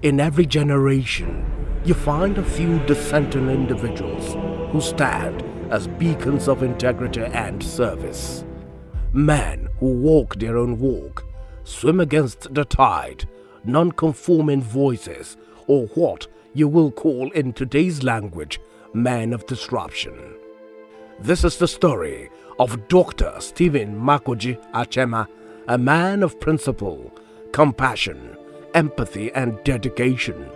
In every generation, you find a few dissenting individuals who stand as beacons of integrity and service. Men who walk their own walk, swim against the tide, non-conforming voices, or what you will call in today's language, men of disruption. This is the story of Dr. Stephen Makoji Achema, a man of principle, compassion, empathy and dedication.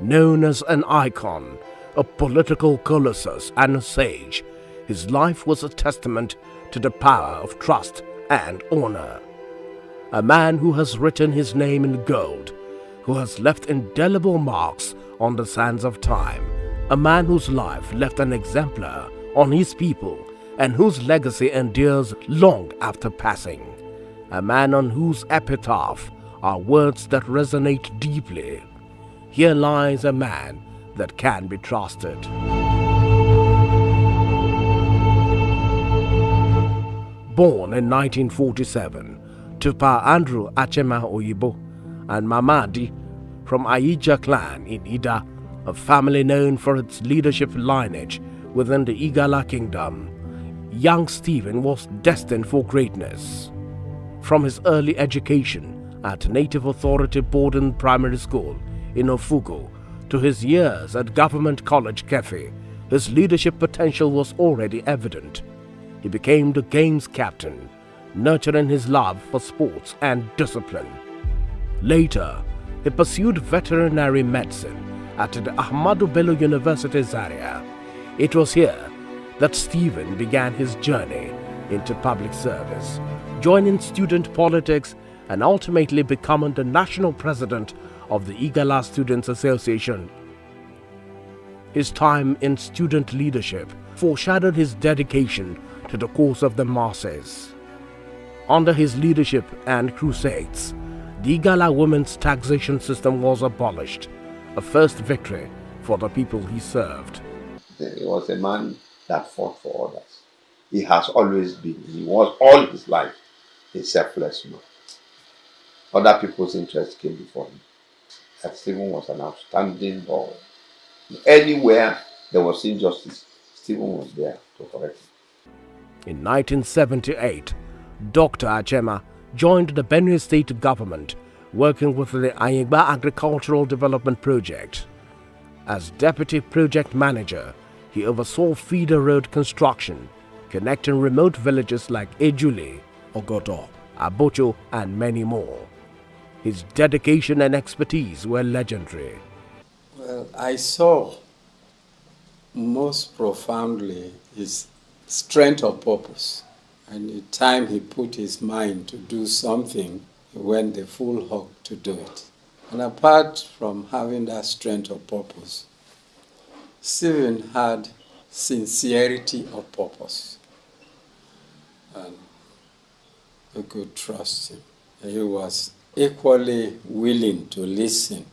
Known as an icon, a political colossus and a sage, his life was a testament to the power of trust and honor. A man who has written his name in gold, who has left indelible marks on the sands of time. A man whose life left an exemplar on his people and whose legacy endures long after passing. A man on whose epitaph are words that resonate deeply. Here lies a man that can be trusted. Born in 1947 to Pa Andrew Achema Oyibo and Mamadi from Aija clan in Idah, a family known for its leadership lineage within the Igala kingdom, young Stephen was destined for greatness. From his early education at Native Authority Boarding Primary School in Ofugo to his years at Government College Kefi, his leadership potential was already evident. He became the games captain, nurturing his love for sports and discipline. Later, he pursued veterinary medicine at the Ahmadu Bello University Zaria. It was here that Stephen began his journey into public service, joining student politics and ultimately becoming the national president of the Igala Students Association. His time in student leadership foreshadowed his dedication to the cause of the masses. Under his leadership and crusades, the Igala women's taxation system was abolished, a first victory for the people he served. He was a man that fought for others. He has always been, he was all his life a selfless man. Other people's interests came before him. That Stephen was an outstanding boy. Anywhere there was injustice, Stephen was there to correct it. In 1978, Dr. Achema joined the Benue State government, working with the Ayigba Agricultural Development Project. As deputy project manager, he oversaw feeder road construction, connecting remote villages like Ejule, Ogodo, Abocho, and many more. His dedication and expertise were legendary. Well, I saw most profoundly his strength of purpose. And the time he put his mind to do something, he went the full hog to do it. And apart from having that strength of purpose, Stephen had sincerity of purpose. And you could trust him. He was equally willing to listen.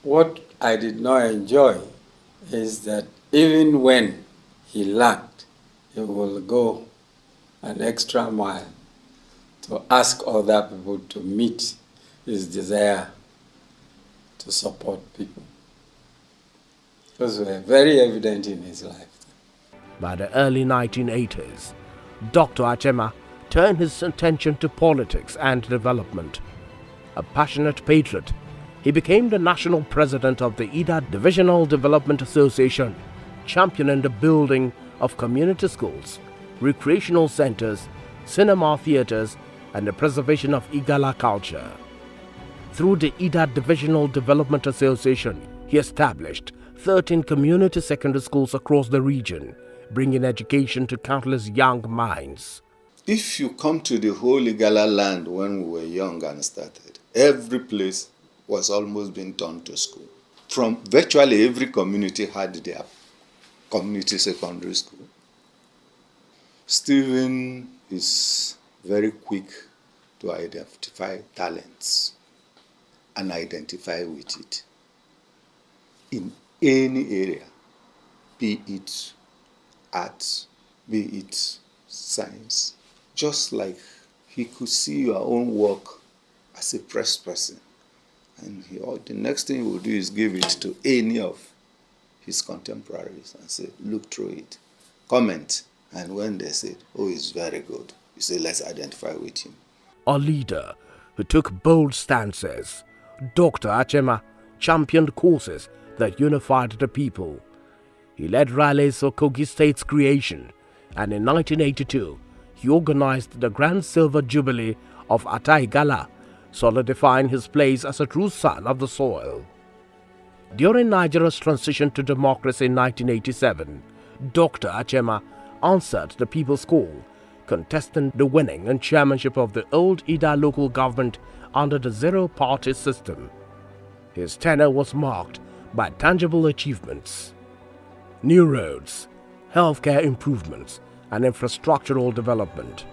What I did not enjoy is that even when he lacked, he will go an extra mile to ask other people to meet his desire to support people. Those were very evident in his life. By the early 1980s, Dr. Achema turned his attention to politics and development. A passionate patriot, he became the national president of the Idah Divisional Development Association, championing the building of community schools, recreational centers, cinema theaters, and the preservation of Igala culture. Through the Idah Divisional Development Association, he established 13 community secondary schools across the region, bringing education to countless young minds. If you come to the whole Igala land when we were young and started, every place was almost being turned to school. From virtually every community had their community secondary school. Stephen is very quick to identify talents and identify with it in any area, be it arts, be it science. Just like he could see your own work as a press person, and the next thing he will do is give it to any of his contemporaries and say, look through it, comment, and when they say, oh, it's very good, you say, let's identify with him. A leader who took bold stances, Dr. Achema championed causes that unified the people. He led rallies for Kogi State's creation, and in 1982, he organized the Grand Silver Jubilee of Ataigala, solidifying his place as a true son of the soil. During Nigeria's transition to democracy in 1987, Dr. Achema answered the people's call, contesting the winning and chairmanship of the old Idah local government under the zero-party system. His tenure was marked by tangible achievements: new roads, healthcare improvements, and infrastructural development.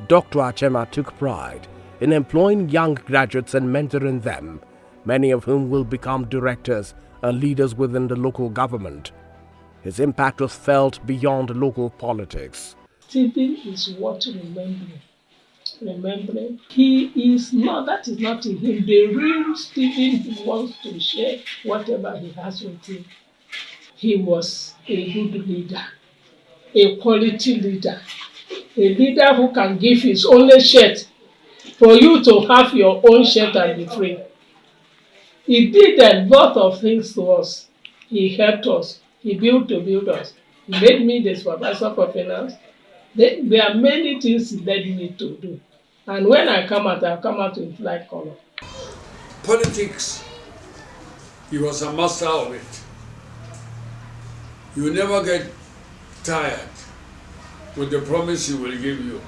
Dr. Achema took pride in employing young graduates and mentoring them, many of whom will become directors and leaders within the local government. His impact was felt beyond local politics. Stephen is worth remembering. He is not, that is not in him. The real Stephen who wants to share whatever he has with him. He was a good leader, a quality leader, a leader who can give his only shirt for you to have your own shirt and be free. He did a lot of things to us. He helped us. He built us. He made me the supervisor for finance. There are many things he led me to do. And when I come out, I come out in light color. Politics, he was a master of it. You never get tired with the promise he will give you.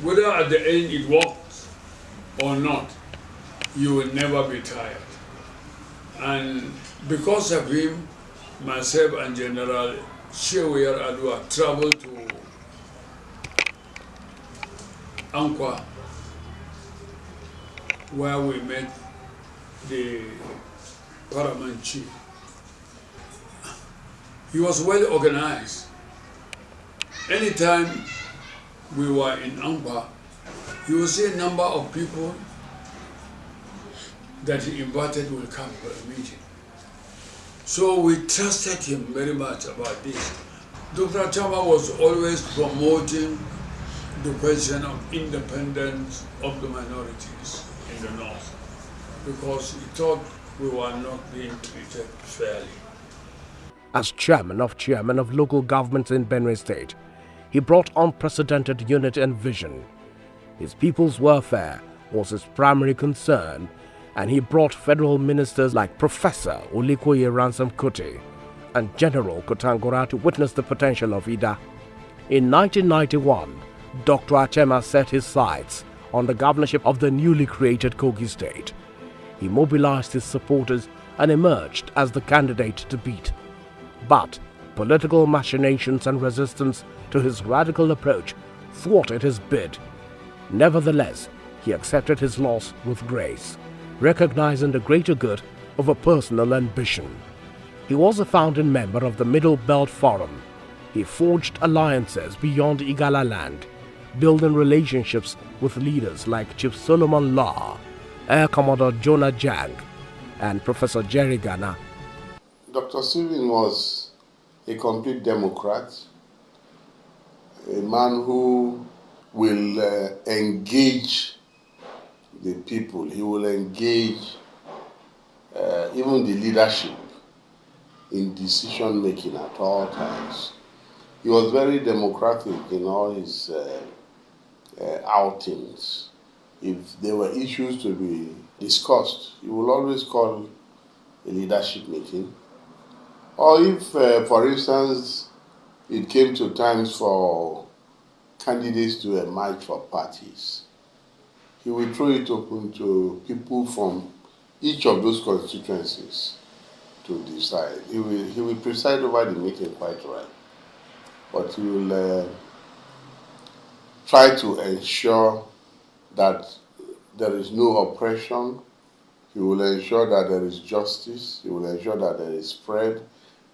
Whether at the end it works or not, you will never be tired. And because of him, myself and General Shewiyar Adua traveled to Ankwa, where we met the paramount chief. He was well organized. Anytime we were in Ankwa, you will see a number of people that he invited will come for a meeting. So we trusted him very much about this. Dr. Achema was always promoting the question of independence of the minorities in the north, because he thought we were not being treated fairly. As chairman of local governments in Benue State, he brought unprecedented unity and vision. His people's welfare was his primary concern, and he brought federal ministers like Professor Olikoye Ransom Kuti and General Kotangora to witness the potential of Idah. In 1991, Dr. Achema set his sights on the governorship of the newly created Kogi State. He mobilized his supporters and emerged as the candidate to beat. But political machinations and resistance to his radical approach thwarted his bid. Nevertheless, he accepted his loss with grace, recognizing the greater good over personal ambition. He was a founding member of the Middle Belt Forum. He forged alliances beyond Igala land, building relationships with leaders like Chief Solomon Law, Air Commodore Jonah Jang, and Professor Jerry Ghana. Dr. Stephen was a complete democrat, a man who will engage the people. He will engage even the leadership in decision making at all times. He was very democratic in all his outings. If there were issues to be discussed, he will always call a leadership meeting. Or if, for instance, it came to times for candidates to emerge for parties, he will throw it open to people from each of those constituencies to decide. He will preside over the meeting quite right, but he will try to ensure that there is no oppression. He will ensure that there is justice. He will ensure that there is spread.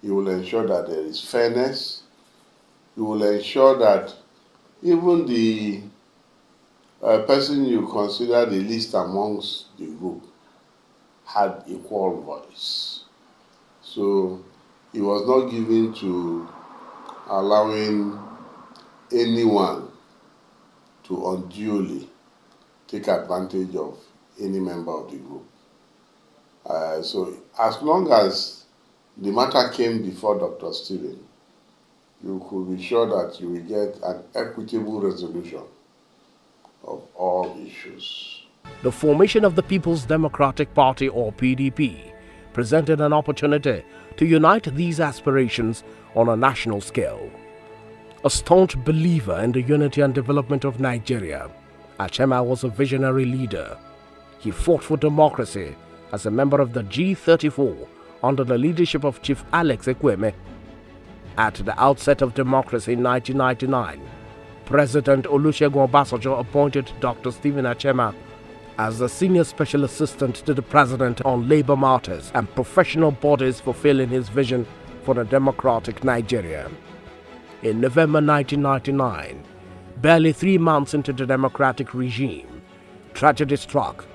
He will ensure that there is fairness. He will ensure that even the person you consider the least amongst the group had equal voice. So he was not given to allowing anyone to unduly take advantage of any member of the group. So as long as the matter came before Dr. Stephen, you could be sure that you will get an equitable resolution of all issues. The formation of the People's Democratic Party, or PDP, presented an opportunity to unite these aspirations on a national scale. A staunch believer in the unity and development of Nigeria, Achema was a visionary leader. He fought for democracy as a member of the G34 under the leadership of Chief Alex Ekweme. At the outset of democracy in 1999, President Olusegun Obasanjo appointed Dr. Stephen Achema as the senior special assistant to the president on labor matters and professional bodies fulfilling his vision for a democratic Nigeria. In November 1999, barely 3 months into the democratic regime, tragedy struck.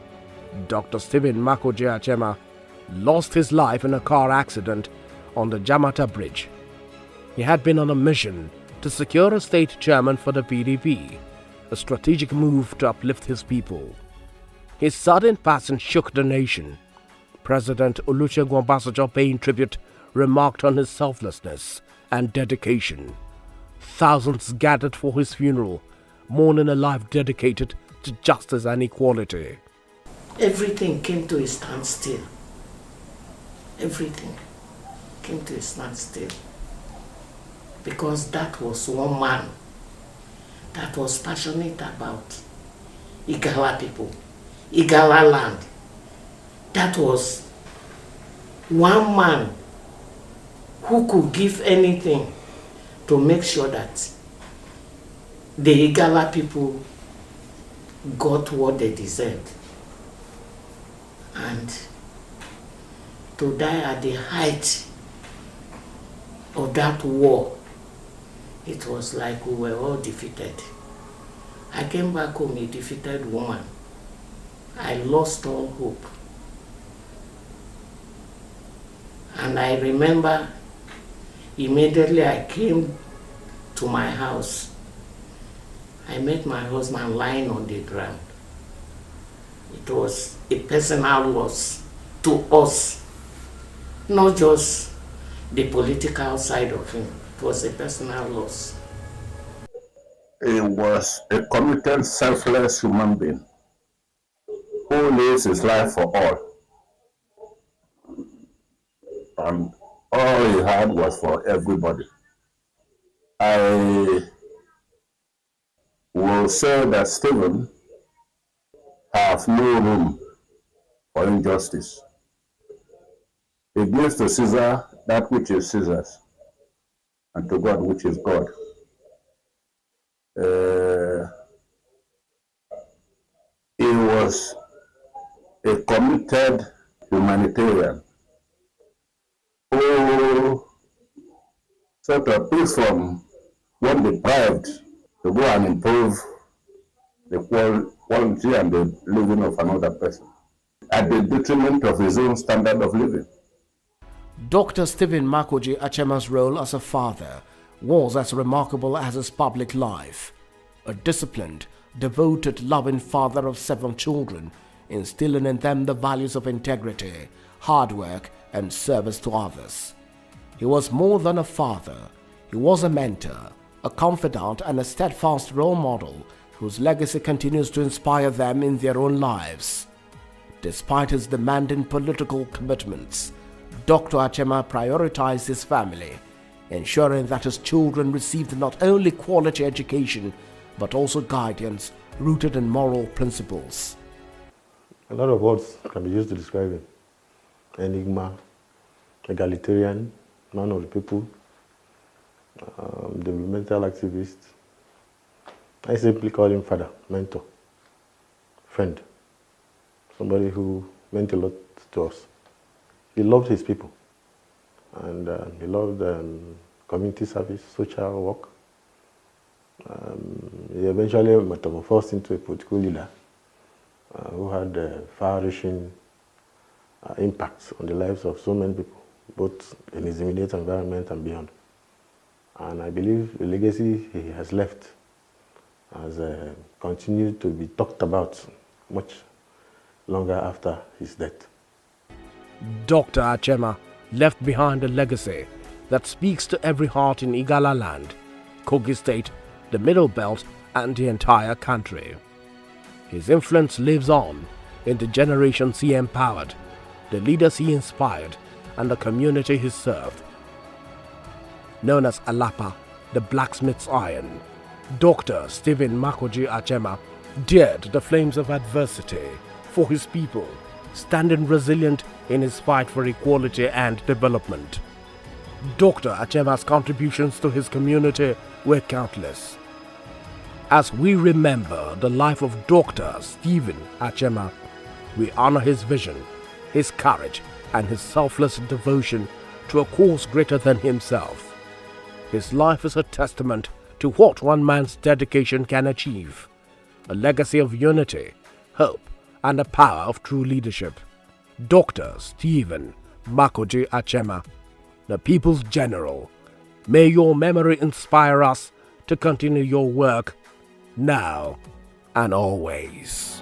Dr. Stephen Makoji Achema lost his life in a car accident on the Jamata Bridge. He had been on a mission to secure a state chairman for the PDP, a strategic move to uplift his people. His sudden passing shook the nation. President Olusegun Obasanjo, paying tribute, remarked on his selflessness and dedication. Thousands gathered for his funeral, mourning a life dedicated to justice and equality. Everything came to a standstill. Everything came to a standstill. Because that was one man that was passionate about Igala people, Igala land. That was one man who could give anything to make sure that the Igala people got what they deserved. And to die at the height of that war, it was like we were all defeated. I came back home a defeated woman. I lost all hope. And I remember immediately I came to my house. I met my husband lying on the ground. It was a personal loss to us, not just the political side of him. It was a personal loss. He was a committed, selfless human being who lives his life for all. And all he had was for everybody. I will say that Stephen has no room for injustice. He gives to Caesar that which is Caesar's, and to God which is God. He was a committed humanitarian who sort of picked from one deprived to go and improve the quality and the living of another person at the detriment of his own standard of living. Dr. Stephen Makoji Achema's role as a father was as remarkable as his public life. A disciplined, devoted, loving father of 7 children, instilling in them the values of integrity, hard work, and service to others. He was more than a father. He was a mentor, a confidant, and a steadfast role model whose legacy continues to inspire them in their own lives. Despite his demanding political commitments, Dr. Achema prioritized his family, ensuring that his children received not only quality education but also guidance rooted in moral principles. A lot of words can be used to describe him. Enigma, egalitarian, man of the people, developmental activist, I simply call him father, mentor, friend, somebody who meant a lot to us. He loved his people, and he loved community service, social work. He eventually metamorphosed into a political leader who had far-reaching impacts on the lives of so many people, both in his immediate environment and beyond. And I believe the legacy he has left has continued to be talked about much longer after his death. Dr. Achema left behind a legacy that speaks to every heart in Igala land, Kogi State, the Middle Belt, and the entire country. His influence lives on in the generations he empowered, the leaders he inspired, and the community he served. Known as Alapa, the blacksmith's iron, Dr. Stephen Makoji Achema dared the flames of adversity for his people, standing resilient in his fight for equality and development. Dr. Achema's contributions to his community were countless. As we remember the life of Dr. Stephen Achema, we honor his vision, his courage, and his selfless devotion to a cause greater than himself. His life is a testament to what one man's dedication can achieve, a legacy of unity, hope, and the power of true leadership. Dr. Stephen Makoji Achema, the people's general, may your memory inspire us to continue your work now and always.